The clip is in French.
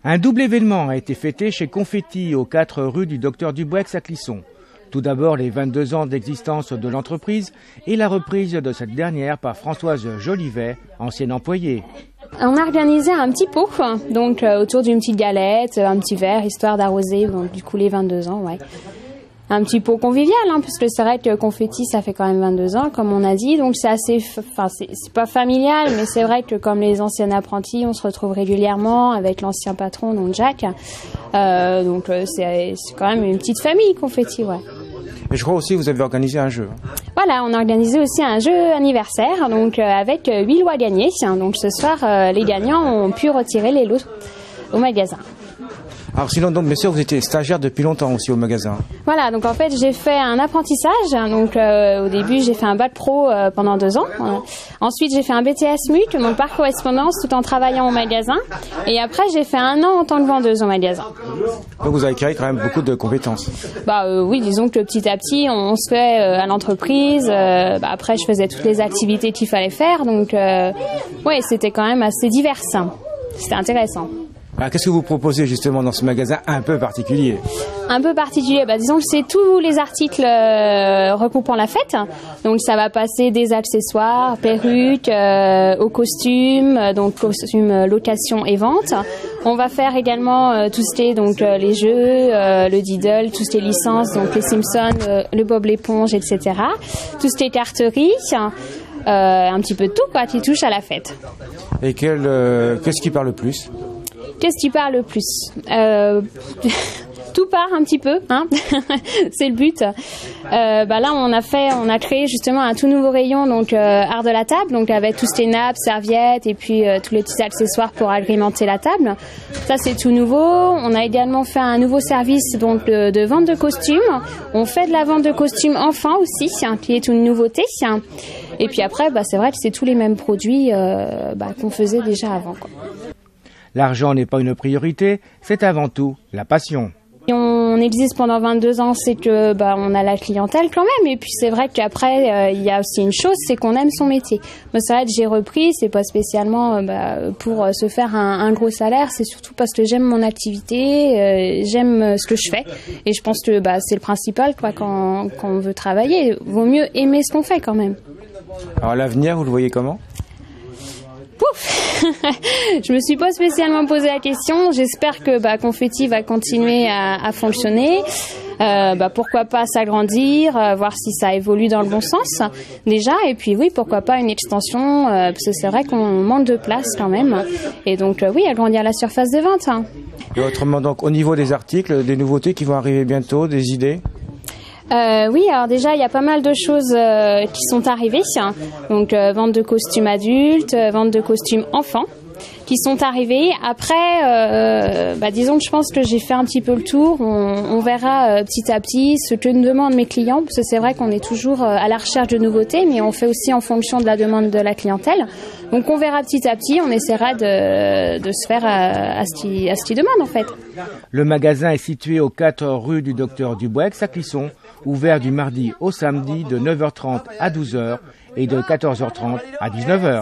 Un double événement a été fêté chez Confetti aux 4 rue du Docteur Duboueix à Clisson. Tout d'abord les 22 ans d'existence de l'entreprise et la reprise de cette dernière par Françoise Jolivet, ancienne employée. On a organisé un petit pot, donc autour d'une petite galette, un petit verre, histoire d'arroser, donc du coup les 22 ans, ouais. Un petit pot convivial, puisque c'est vrai que Confetti, ça fait quand même 22 ans, comme on a dit, donc c'est assez, c'est pas familial, mais c'est vrai que comme les anciens apprentis, on se retrouve régulièrement avec l'ancien patron, donc Jacques, donc c'est quand même une petite famille, Confetti, ouais. Et je crois aussi que vous avez organisé un jeu. Voilà, on a organisé aussi un jeu anniversaire, donc avec 8 lots à gagner. Donc ce soir, les gagnants ont pu retirer les lots au magasin. Alors sinon, donc, bien sûr, vous étiez stagiaire depuis longtemps aussi au magasin. Voilà, donc en fait, j'ai fait un apprentissage. Donc au début, j'ai fait un bac pro pendant 2 ans. Ensuite, j'ai fait un BTS MUC, donc par correspondance, tout en travaillant au magasin. Et après, j'ai fait 1 an en tant que vendeuse au magasin. Donc vous avez acquis quand même beaucoup de compétences. Oui, disons que petit à petit, on se fait à l'entreprise. Après, je faisais toutes les activités qu'il fallait faire. Donc ouais, c'était quand même assez divers. C'était intéressant. Alors, qu'est-ce que vous proposez justement dans ce magasin un peu particulier? Un peu particulier, disons que c'est tous les articles recoupant la fête. Donc ça va passer des accessoires, perruques, aux costumes, donc costumes location et vente. On va faire également tout ce qui est donc les jeux, le Diddle, tout ce qui est licences, donc les Simpsons, le Bob l'éponge, etc. Tout ce qui est carterie, un petit peu de tout qui touche à la fête. Et qu'est-ce qui parle le plus? Qu'est-ce qui parle le plus? Tout part un petit peu, c'est le but. Là, on a créé justement un tout nouveau rayon, donc art de la table, donc avec tous ces nappes, serviettes et puis tous les petits accessoires pour agrémenter la table. Ça, c'est tout nouveau. On a également fait un nouveau service donc de vente de costumes. On fait de la vente de costumes enfants aussi, qui est une nouveauté. Et puis après, c'est vrai que c'est tous les mêmes produits qu'on faisait déjà avant, quoi. L'argent n'est pas une priorité, c'est avant tout la passion. On existe pendant 22 ans, c'est que on a la clientèle quand même. Et puis c'est vrai qu'après, il y a aussi une chose, c'est qu'on aime son métier. Moi, c'est vrai que j'ai repris, c'est pas spécialement pour se faire un gros salaire, c'est surtout parce que j'aime mon activité, j'aime ce que je fais. Et je pense que c'est le principal, quand on veut travailler. Vaut mieux aimer ce qu'on fait quand même. Alors l'avenir, vous le voyez comment ? Pouf. Je me suis pas spécialement posé la question. J'espère que Confetti va continuer à fonctionner. Pourquoi pas s'agrandir, voir si ça évolue dans le bon sens déjà. Et puis oui, pourquoi pas une extension, parce que c'est vrai qu'on manque de place quand même. Et donc oui, agrandir la surface de vente. Et autrement, donc au niveau des articles, des nouveautés qui vont arriver bientôt, des idées? Oui, alors déjà il y a pas mal de choses qui sont arrivées. Donc vente de costumes adultes, vente de costumes enfants qui sont arrivés. Après, disons que je pense que j'ai fait un petit peu le tour. On verra petit à petit ce que nous demandent mes clients, parce que c'est vrai qu'on est toujours à la recherche de nouveautés, mais on fait aussi en fonction de la demande de la clientèle. Donc on verra petit à petit, on essaiera de se faire à ce qu'ils demandent en fait. Le magasin est situé aux 4 rue du Docteur Duboueix à Clisson, ouvert du mardi au samedi de 9h30 à 12h et de 14h30 à 19h.